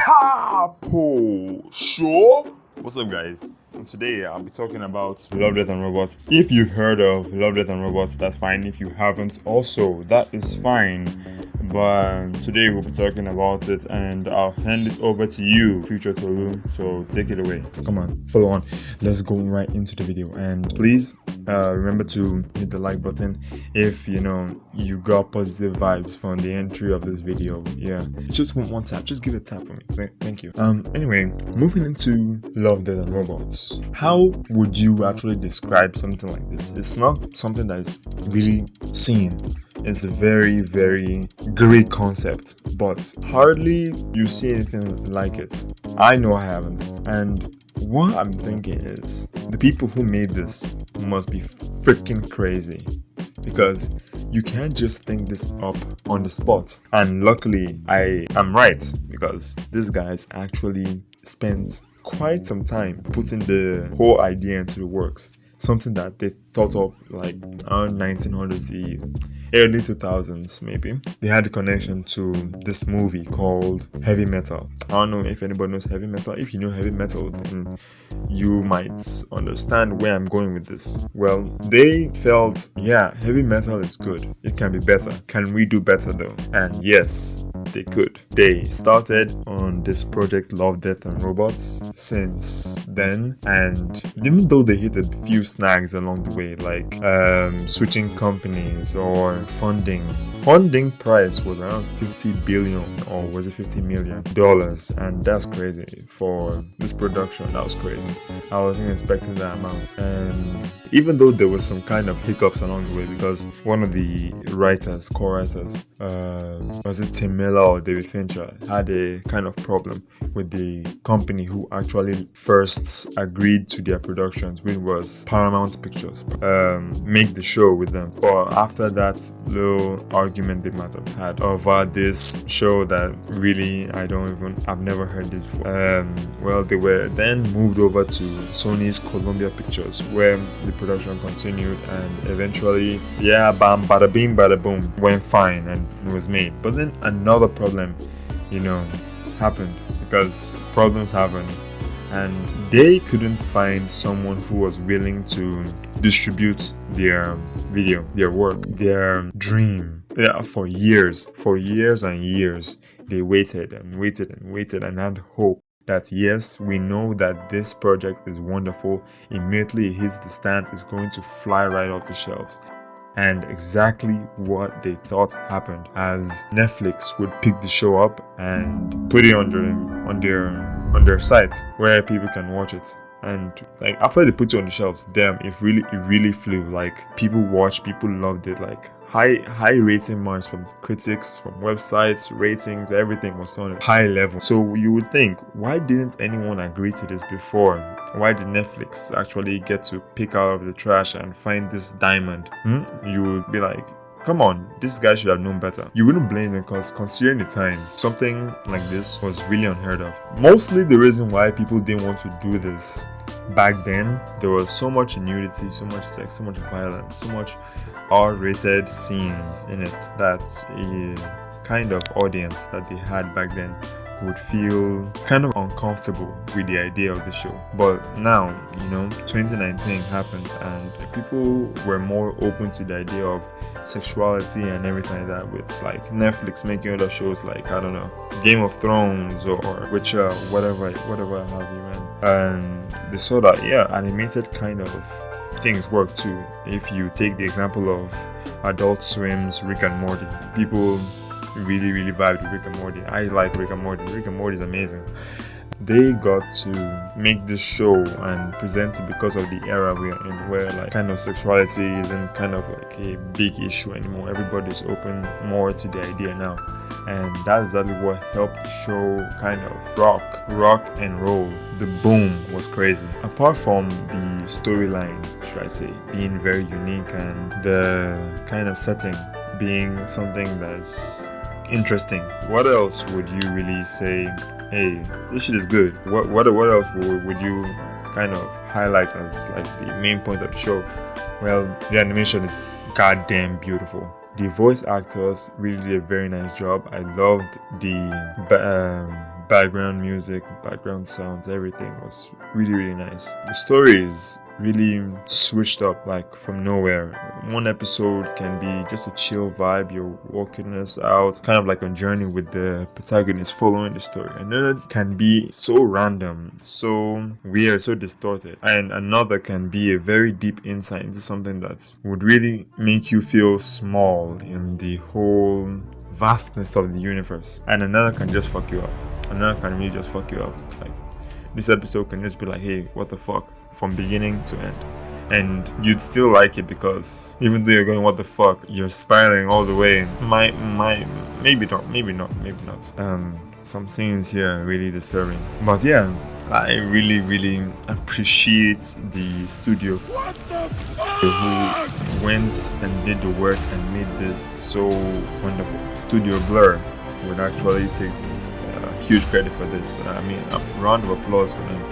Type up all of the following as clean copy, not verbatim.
Capo Show. What's up, guys? And today I'll be talking about Love, Death and Robots. If you've heard of Love, Death and Robots, that's fine. If you haven't, also, that is fine. But today we'll be talking about it, and I'll hand it over to you, Future Tolu. So take it away. Come on, follow on. Let's go right into the video. And please remember to hit the like button if you got positive vibes from the entry of this video. Yeah, just one tap. Just give it a tap for me. Thank you. Anyway, moving into Love, Death and Robots. How would you actually describe something like this? It's not something that is really seen. It's a very, very great concept, but hardly you see anything like it. I know I haven't. And what I'm thinking is, the people who made this must be freaking crazy, because you can't just think this up on the spot. And luckily, I am right, because this guy's actually spent quite some time putting the whole idea into the works. Something that they thought of like around 1900s, the early 2000s maybe. They had a connection to this movie called Heavy Metal. I don't know if anybody knows Heavy Metal. If you know Heavy Metal, then you might understand where I'm going with this. Well, they felt, yeah, Heavy Metal is good. It can be better. Can we do better though? And yes, they could. They started on this project Love, Death and Robots since then, and even though they hit a few snags along the way, like switching companies or funding price was around 50 billion, or was it 50 million dollars, and that's crazy for this production. That was crazy. I wasn't expecting that amount. And even though there was some kind of hiccups along the way, because one of the co-writers, was it Tim Miller or David Fincher, had a kind of problem with the company who actually first agreed to their productions, which was Paramount Pictures, make the show with them. But after that little argument they might have had over this show that really I've never heard it before. Well, they were then moved over to Sony's Columbia Pictures, where the production continued, and eventually, yeah, bam, bada bing, bada boom, went fine and it was made. But then another problem, happened, because problems happen, and they couldn't find someone who was willing to distribute their video, their work, their dream. Yeah, for years and years, they waited and had hope that yes, we know that this project is wonderful. Immediately it hits the stands, it's going to fly right off the shelves. And exactly what they thought happened, as Netflix would pick the show up and put it on their site where people can watch it. And like after they put it on the shelves, damn, it really flew. Like people watched, people loved it. Like high rating marks from critics, from websites, ratings, everything was on a high level. So you would think, why didn't anyone agree to this before? Why did Netflix actually get to pick out of the trash and find this diamond? You would be like, come on, this guy should have known better. You wouldn't blame them, because considering the times, something like this was really unheard of. Mostly the reason why people didn't want to do this back then, there was so much nudity, so much sex, so much violence, so much R-rated scenes in it, that a kind of audience that they had back then would feel kind of uncomfortable with the idea of the show. But now, 2019 happened, and people were more open to the idea of sexuality and everything like that, with like Netflix making other shows like, I don't know, Game of Thrones or Witcher, whatever have you, man. And they saw that, yeah, animated kind of things work too. If you take the example of Adult Swim's Rick and Morty, people really vibed with Rick and Morty. I like Rick and Morty. Rick and Morty is amazing. They got to make this show and present it because of the era we're in, where like kind of sexuality isn't kind of like a big issue anymore. Everybody's open more to the idea now, and that's exactly what helped the show kind of rock and roll. The boom was crazy. Apart from the storyline, should I say, being very unique, and the kind of setting being something that's interesting, what else would you really say, hey, this shit is good? What else would you kind of highlight as like the main point of the show? Well, the animation is goddamn beautiful. The voice actors really did a very nice job. I loved the background music, background sounds, everything was really, really nice. The story is really switched up, like from nowhere. One episode can be just a chill vibe, you're walking us out, kind of like a journey with the protagonist following the story. Another can be so random, so weird, so distorted. And another can be a very deep insight into something that would really make you feel small in the whole vastness of the universe. And another can just fuck you up. Another can really just fuck you up. Like, this episode can just be like, hey, what the fuck, from beginning to end. And you'd still like it because even though you're going, what the fuck, you're spiraling all the way. Maybe not. Some scenes here are really disturbing. But yeah, I really appreciate the studio who went and did the work and made this so wonderful. Studio Blur would actually take huge credit for this. I mean, a round of applause for them.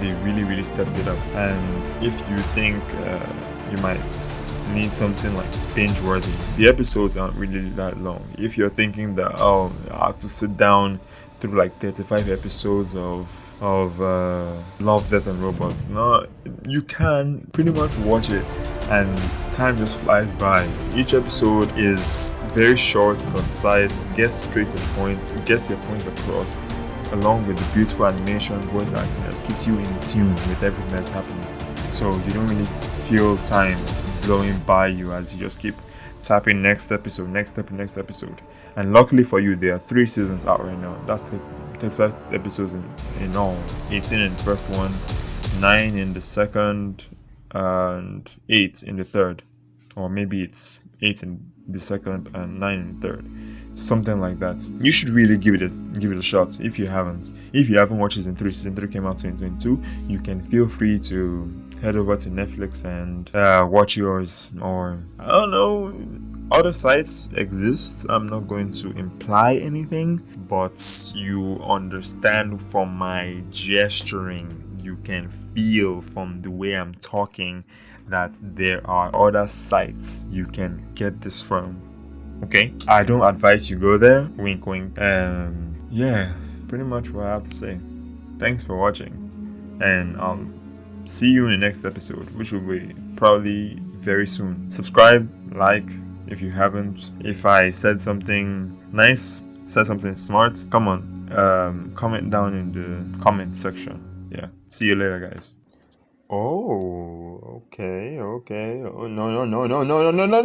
They really stepped it up. And if you think you might need something like binge worthy, the episodes aren't really that long. If you're thinking that, oh, I have to sit down through like 35 episodes of Love, Death and Robots, no, you can pretty much watch it and time just flies by. Each episode is very short, concise, gets straight to the point, gets their point across, along with the beautiful animation, voice acting that keeps you in tune with everything that's happening. So you don't really feel time blowing by you as you just keep tapping next episode. And luckily for you, there are 3 seasons out right now. That's 35 episodes in all. 18 in the first one, 9 in the second, and 8 in the third. Or maybe it's 8 in the second and 9 in the third. Something like that. You should really give it a shot if you haven't. If you haven't watched Season 3, Season 3 came out 2022, you can feel free to head over to Netflix and watch yours. Or, I don't know, other sites exist. I'm not going to imply anything, but you understand from my gesturing, you can feel from the way I'm talking that there are other sites you can get this from. Okay, I don't advise you go there. Wink, wink. Yeah, pretty much what I have to say. Thanks for watching, and I'll see you in the next episode, which will be probably very soon. Subscribe, like if you haven't. If I said something nice, said something smart, come on, comment down in the comment section. Yeah, see you later, guys. Oh, okay. Oh, no.